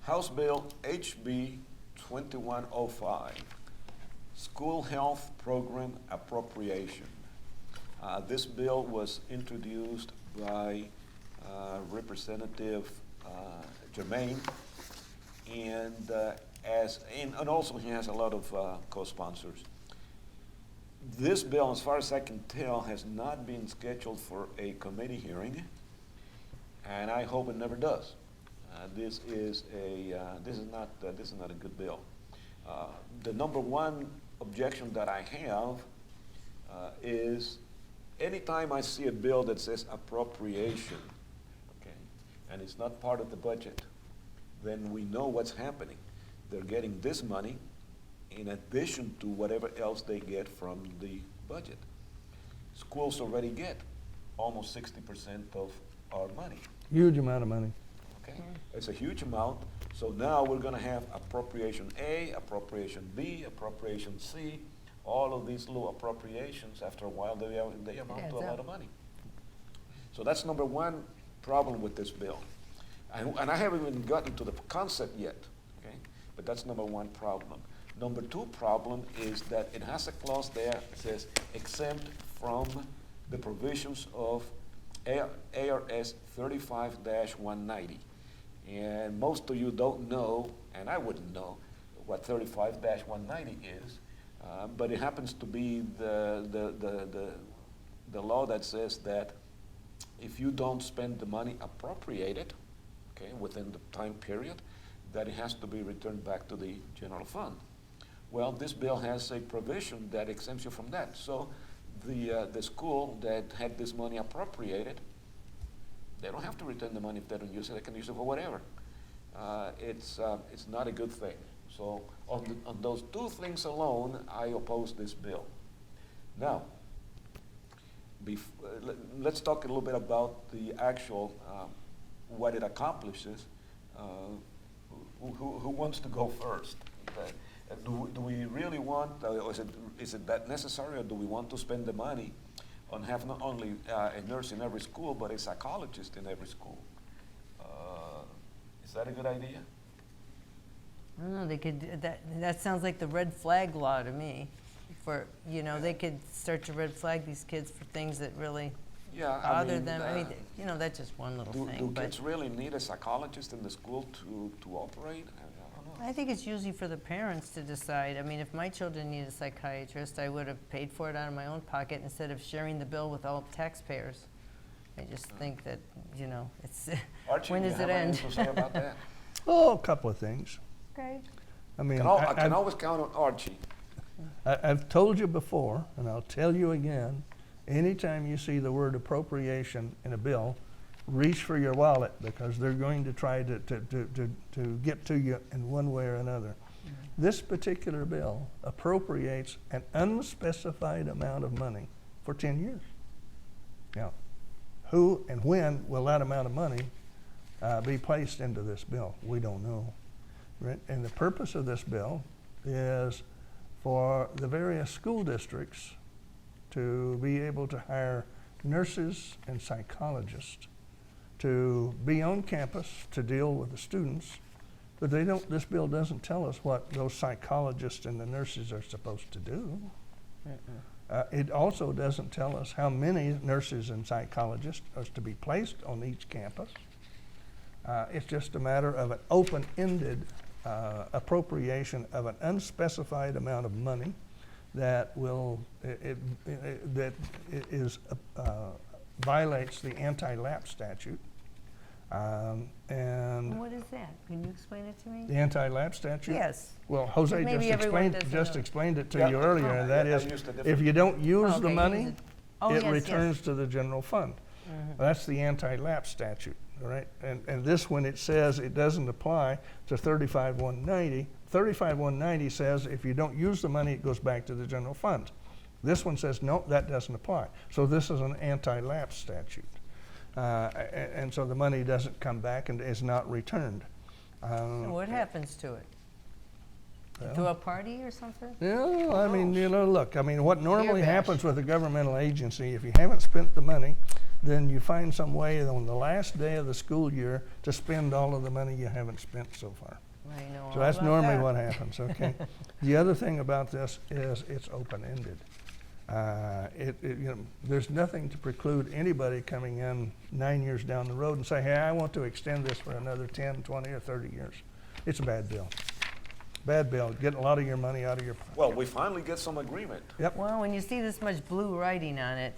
House Bill HB 2105, School Health Program Appropriation. This bill was introduced by Representative Germain, and also he has a lot of co-sponsors. This bill, as far as I can tell, has not been scheduled for a committee hearing, and I hope it never does. This is not a good bill. The number one objection that I have is anytime I see a bill that says appropriation, okay, and it's not part of the budget, then we know what's happening. They're getting this money in addition to whatever else they get from the budget. Schools already get almost 60% of our money. Huge amount of money. Okay, it's a huge amount. So now we're going to have appropriation A, appropriation B, appropriation C. All of these little appropriations, after a while, they amount to a lot of money. So that's number one problem with this bill. And I haven't even gotten to the concept yet, okay? But that's number one problem. Number two problem is that it has a clause there that says exempt from the provisions of ARS 35-190. And most of you don't know, and I wouldn't know, what 35-190 is, but it happens to be the law that says that if you don't spend the money appropriated, okay, within the time period, that it has to be returned back to the general fund. Well, this bill has a provision that exempts you from that. So the school that had this money appropriated, they don't have to return the money if they don't use it. They can use it for whatever. It's not a good thing. So on those two things alone, I oppose this bill. Now, let's talk a little bit about the actual, what it accomplishes. Who wants to go first? Do we really want, or is it that necessary, or do we want to spend the money on have not only a nurse in every school, but a psychologist in every school? Is that a good idea? I don't know, they could, that sounds like the red flag law to me. They could start to red flag these kids for things that really bother them. That's just one little thing. Do kids really need a psychologist in the school to operate? I don't know. I think it's usually for the parents to decide. I mean, if my children need a psychiatrist, I would have paid for it out of my own pocket instead of sharing the bill with all taxpayers. I just think that, it's, Archie, when does it end? To say about that? Oh, a couple of things. Okay. I mean, I can always count on Archie. I've told you before, and I'll tell you again, anytime you see the word appropriation in a bill, reach for your wallet, because they're going to try to get to you in one way or another. Mm-hmm. This particular bill appropriates an unspecified amount of money for 10 years. Now, who and when will that amount of money be placed into this bill? We don't know. Right? And the purpose of this bill is for the various school districts to be able to hire nurses and psychologists to be on campus to deal with the students, but this bill doesn't tell us what those psychologists and the nurses are supposed to do. It also doesn't tell us how many nurses and psychologists are to be placed on each campus. It's just a matter of an open-ended appropriation of an unspecified amount of money that violates the anti-lapse statute. And what is that? Can you explain it to me? The anti-lapse statute? Yes. Well, Jose just explained it to you earlier, and that is, if you don't use the money, it returns to the general fund. Mm-hmm. That's the anti-lapse statute, all right? And this one, it says it doesn't apply to 35-190. 35-190 says if you don't use the money, it goes back to the general fund. This one says, no, that doesn't apply. So this is an anti-lapse statute. And so the money doesn't come back and is not returned. And what happens to it? To a party or something? Yeah, I mean, look, what normally happens with a governmental agency, if you haven't spent the money, then you find some way on the last day of the school year to spend all of the money you haven't spent so far. I know So all that's about normally that. what happens, okay? The other thing about this is it's open-ended. There's nothing to preclude anybody coming in 9 years down the road and say, hey, I want to extend this for another 10, 20, or 30 years. It's a bad bill. Bad bill, getting a lot of your money out of your pocket. Well, we finally get some agreement. Yep. Well, when you see this much blue writing on it,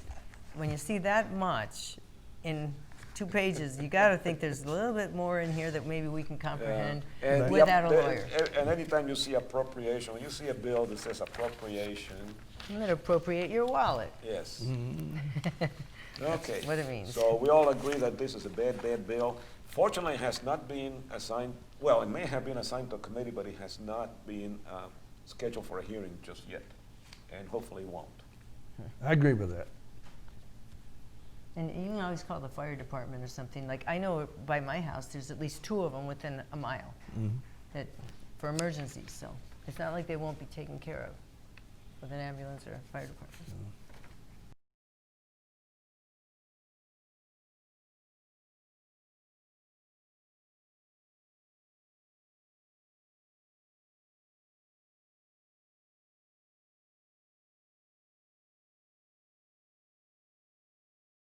when you see that much in 2 pages, you got to think there's a little bit more in here that maybe we can comprehend And without a lawyer. And anytime you see appropriation, when you see a bill that says appropriation, I'm going to appropriate your wallet. yes. Mm-hmm. Okay. what it means. So we all agree that this is a bad, bad bill. Fortunately, it has not been assigned, well, it may have been assigned to a committee, but it has not been scheduled for a hearing just yet. And hopefully it won't. I agree with that. And you can always call the fire department or something. Like, I know by my house, there's at least 2 of them within a mile that, for emergencies. So it's not like they won't be taken care of with an ambulance or a fire department.